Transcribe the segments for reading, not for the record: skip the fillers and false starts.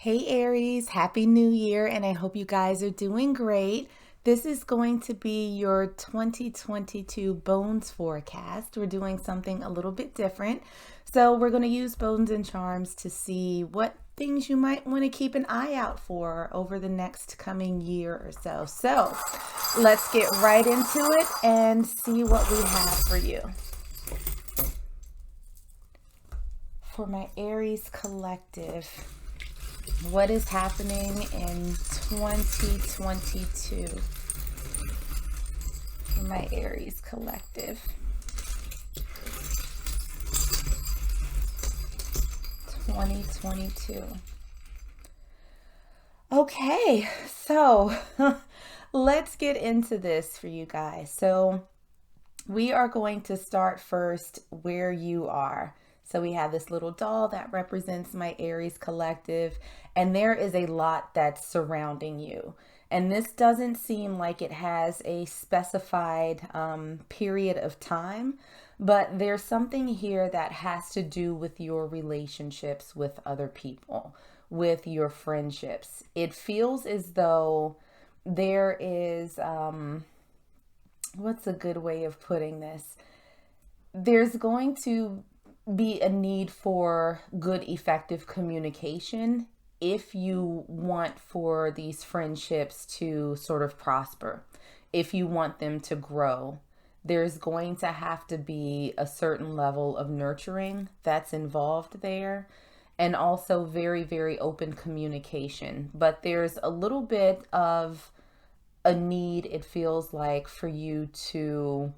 Hey Aries, Happy New Year, and I hope you guys are doing great. This is going to be your 2022 Bones forecast. We're doing something a little bit different. So we're going to use Bones and Charms to see what things you might want to keep an eye out for over the next coming year or so. So let's get right into it and see what we have for you. For my Aries collective, what is happening in 2022 for my Aries collective? 2022. Okay, so let's get into this for you guys. So we are going to start first where you are. So we have this little doll that represents my Aries collective, and there is a lot that's surrounding you. And this doesn't seem like it has a specified period of time, but there's something here that has to do with your relationships with other people, with your friendships. It feels as though there is, what's a good way of putting this? There's going to be a need for good, effective communication if you want for these friendships to sort of prosper, if you want them to grow. There's going to have to be a certain level of nurturing that's involved there, and also very, very open communication. But there's a little bit of a need, it feels like, for you to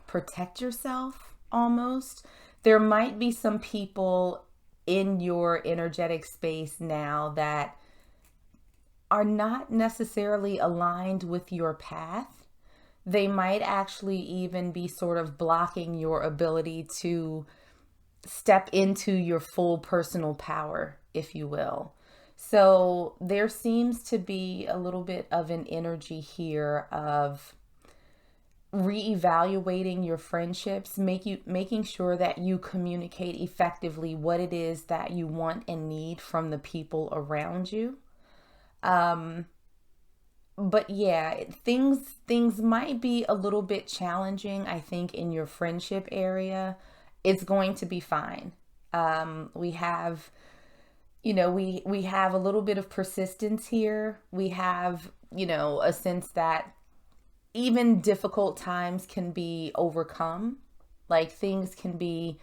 protect yourself almost. There might be some people in your energetic space now that are not necessarily aligned with your path. They might actually even be sort of blocking your ability to step into your full personal power, if you will. So there seems to be a little bit of an energy here of reevaluating your friendships, making sure that you communicate effectively what it is that you want and need from the people around you. But yeah, things might be a little bit challenging, I think, in your friendship area. It's going to be fine. We have, we have a little bit of persistence here. We have, a sense that even difficult times can be overcome. Like things can be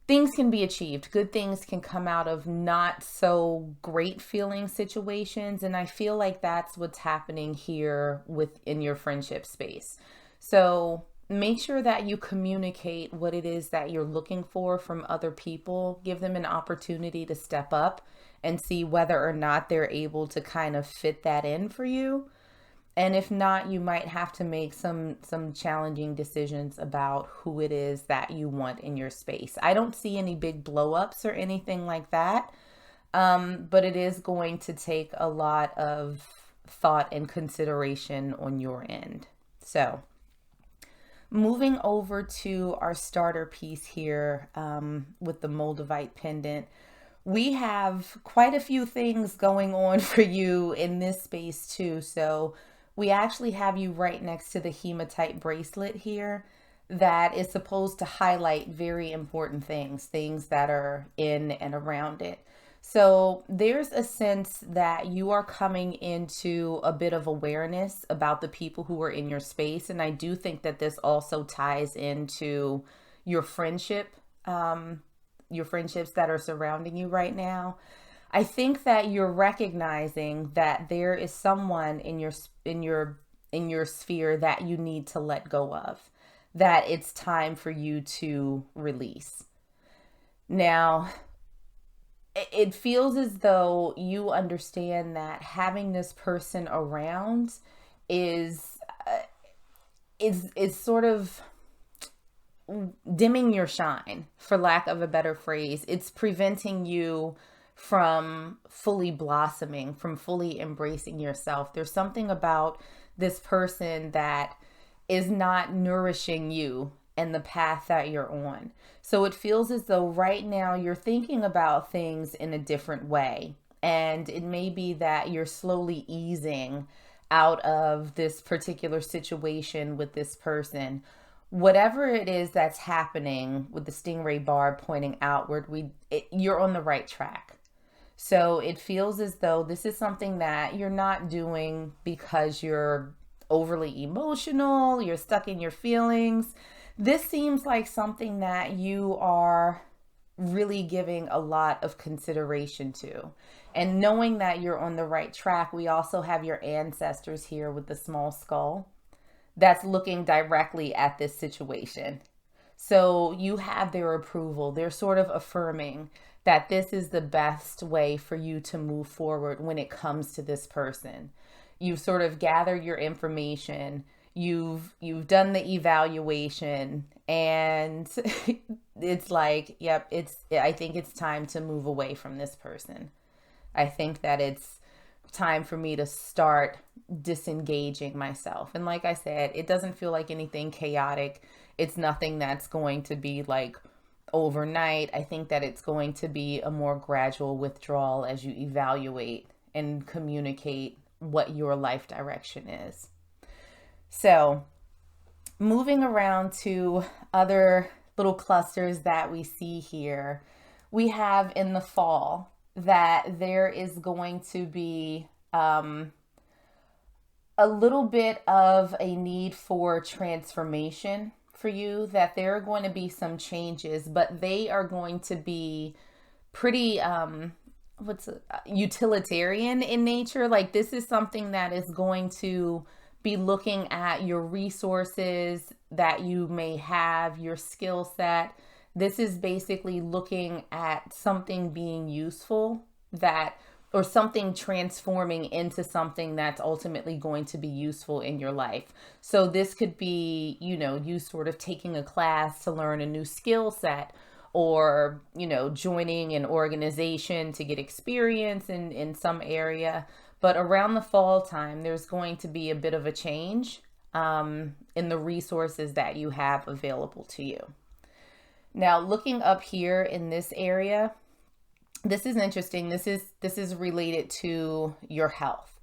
achieved. Good things can come out of not so great feeling situations. And I feel like that's what's happening here within your friendship space. So make sure that you communicate what it is that you're looking for from other people. Give them an opportunity to step up and see whether or not they're able to kind of fit that in for you. And if not, you might have to make some challenging decisions about who it is that you want in your space. I don't see any big blow-ups or anything like that, but it is going to take a lot of thought and consideration on your end. So moving over to our starter piece here with the Moldavite pendant. We have quite a few things going on for you in this space too. So we actually have you right next to the hematite bracelet here that is supposed to highlight very important things that are in and around it. So there's a sense that you are coming into a bit of awareness about the people who are in your space. And I do think that this also ties into your friendships that are surrounding you right now. I think that you're recognizing that there is someone in your sphere that you need to let go of, that it's time for you to release. Now, it feels as though you understand that having this person around is sort of dimming your shine, for lack of a better phrase. It's preventing you from fully blossoming, from fully embracing yourself. There's something about this person that is not nourishing you and the path that you're on. So it feels as though right now you're thinking about things in a different way. And it may be that you're slowly easing out of this particular situation with this person. Whatever it is that's happening with the stingray barb pointing outward, you're on the right track. So it feels as though this is something that you're not doing because you're overly emotional, you're stuck in your feelings. This seems like something that you are really giving a lot of consideration to. And knowing that you're on the right track, we also have your ancestors here with the small skull that's looking directly at this situation. So you have their approval. They're sort of affirming that this is the best way for you to move forward when it comes to this person. You've sort of gathered your information. You've done the evaluation, and it's like, yep, I think it's time to move away from this person. I think that it's time for me to start disengaging myself. And like I said, it doesn't feel like anything chaotic. It's nothing that's going to be like overnight. I think that it's going to be a more gradual withdrawal as you evaluate and communicate what your life direction is. So moving around to other little clusters that we see here, we have in the fall that there is going to be a little bit of a need for transformation for you, that there are going to be some changes, but they are going to be pretty utilitarian in nature. Like, this is something that is going to be looking at your resources that you may have, your skill set. This is basically looking at something being useful, or something transforming into something that's ultimately going to be useful in your life. So this could be, you sort of taking a class to learn a new skill set, or, joining an organization to get experience in some area. But around the fall time, there's going to be a bit of a change in the resources that you have available to you. Now, looking up here in this area, this is interesting. This is related to your health.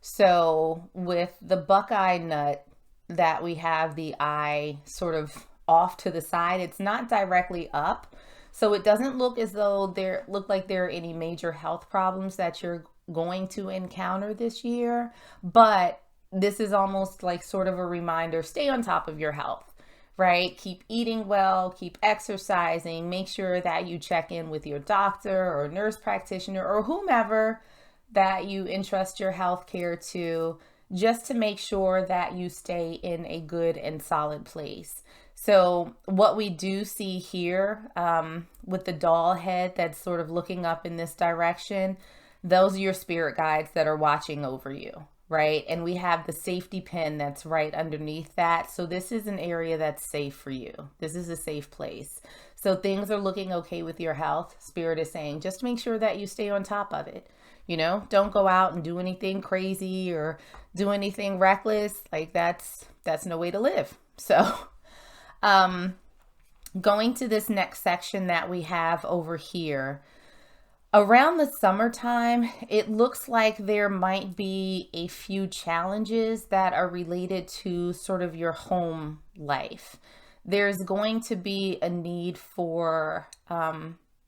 So with the buckeye nut that we have the eye sort of off to the side, it's not directly up. So it doesn't look as though there are any major health problems that you're going to encounter this year. But this is almost like sort of a reminder, stay on top of your health. Right? Keep eating well, keep exercising, make sure that you check in with your doctor or nurse practitioner or whomever that you entrust your health care to, just to make sure that you stay in a good and solid place. So what we do see here with the doll head that's sort of looking up in this direction, those are your spirit guides that are watching over you. Right? And we have the safety pin that's right underneath that. So this is an area that's safe for you. This is a safe place. So things are looking okay with your health. Spirit is saying, just make sure that you stay on top of it. Don't go out and do anything crazy or do anything reckless. Like that's no way to live. So, going to this next section that we have over here, around the summertime, it looks like there might be a few challenges that are related to sort of your home life. There's going to be a need for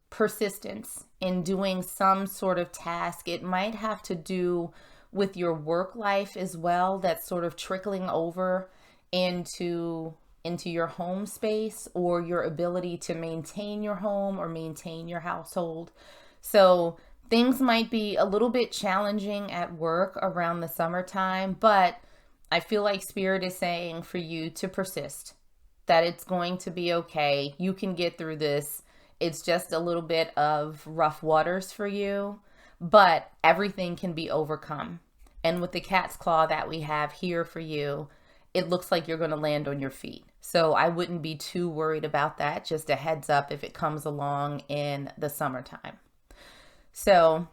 persistence in doing some sort of task. It might have to do with your work life as well, that's sort of trickling over into your home space, or your ability to maintain your home or maintain your household. So things might be a little bit challenging at work around the summertime, but I feel like Spirit is saying for you to persist, that it's going to be okay. You can get through this. It's just a little bit of rough waters for you, but everything can be overcome. And with the cat's claw that we have here for you, it looks like you're going to land on your feet. So I wouldn't be too worried about that. Just a heads up if it comes along in the summertime. So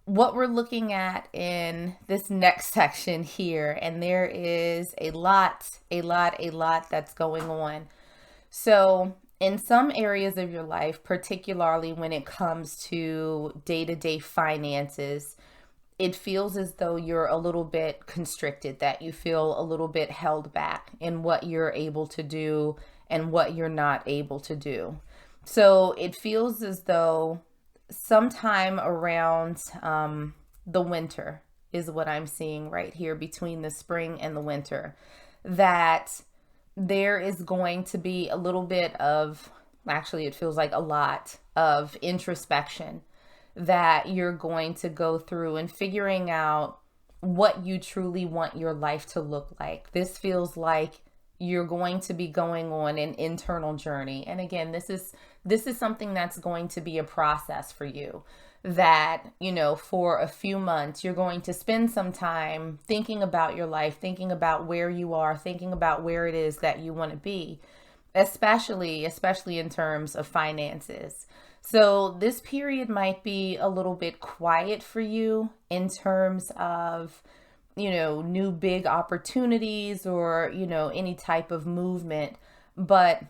what we're looking at in this next section here, and there is a lot that's going on. So in some areas of your life, particularly when it comes to day-to-day finances, it feels as though you're a little bit constricted, that you feel a little bit held back in what you're able to do and what you're not able to do. So it feels as though sometime around the winter is what I'm seeing right here, between the spring and the winter, that there is going to be a little bit of, actually, it feels like a lot of introspection that you're going to go through and figuring out what you truly want your life to look like. This feels like you're going to be going on an internal journey. And again, this is something that's going to be a process for you, that, you know, for a few months, you're going to spend some time thinking about your life, thinking about where you are, thinking about where it is that you want to be, especially in terms of finances. So this period might be a little bit quiet for you in terms of, you know, new big opportunities or, you know, any type of movement, but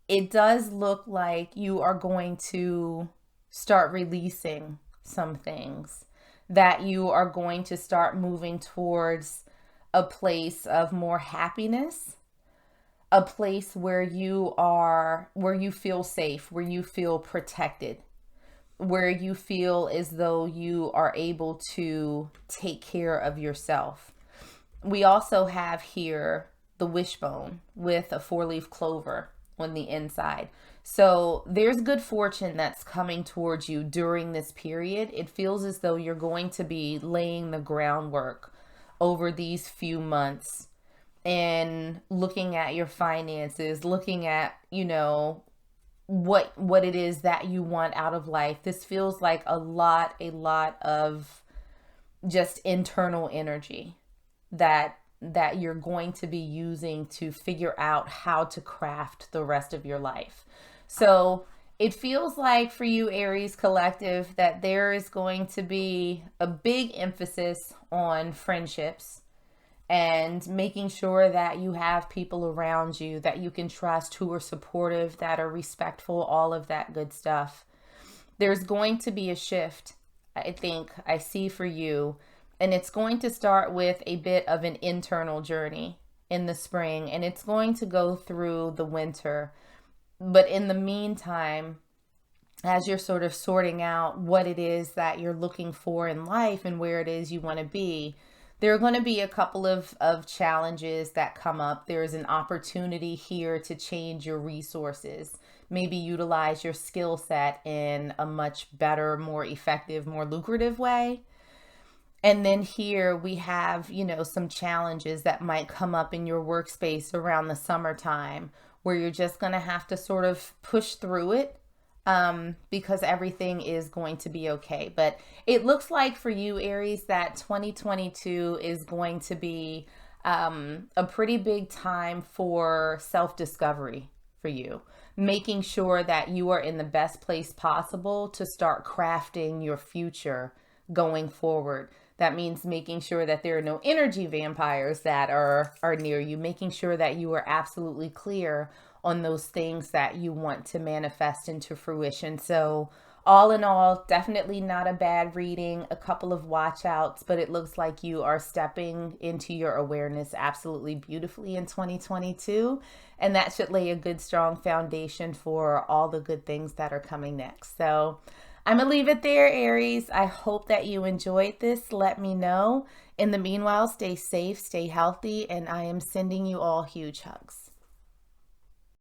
it does look like you are going to start releasing some things, that you are going to start moving towards a place of more happiness, a place where you feel safe, where you feel protected, where you feel as though you are able to take care of yourself. We also have here the wishbone with a 4-leaf clover on the inside. So there's good fortune that's coming towards you during this period. It feels as though you're going to be laying the groundwork over these few months and looking at your finances, looking at, you know, what it is that you want out of life. This feels like a lot of just internal energy that you're going to be using to figure out how to craft the rest of your life. So it feels like for you, Aries collective, that there is going to be a big emphasis on friendships and making sure that you have people around you that you can trust, who are supportive, that are respectful, all of that good stuff. There's going to be a shift, I think, I see for you, and it's going to start with a bit of an internal journey in the spring, and it's going to go through the winter. But in the meantime, as you're sort of sorting out what it is that you're looking for in life and where it is you want to be, there are going to be a couple of challenges that come up. There's an opportunity here to change your resources, maybe utilize your skill set in a much better, more effective, more lucrative way. And then here we have, you know, some challenges that might come up in your workspace around the summertime, where you're just going to have to sort of push through it, because everything is going to be okay. But it looks like for you, Aries, that 2022 is going to be a pretty big time for self-discovery for you, making sure that you are in the best place possible to start crafting your future going forward. That means making sure that there are no energy vampires that are near you, making sure that you are absolutely clear on those things that you want to manifest into fruition. So all in all, definitely not a bad reading, a couple of watch outs, but it looks like you are stepping into your awareness absolutely beautifully in 2022. And that should lay a good, strong foundation for all the good things that are coming next. So I'm going to leave it there, Aries. I hope that you enjoyed this. Let me know. In the meanwhile, stay safe, stay healthy, and I am sending you all huge hugs.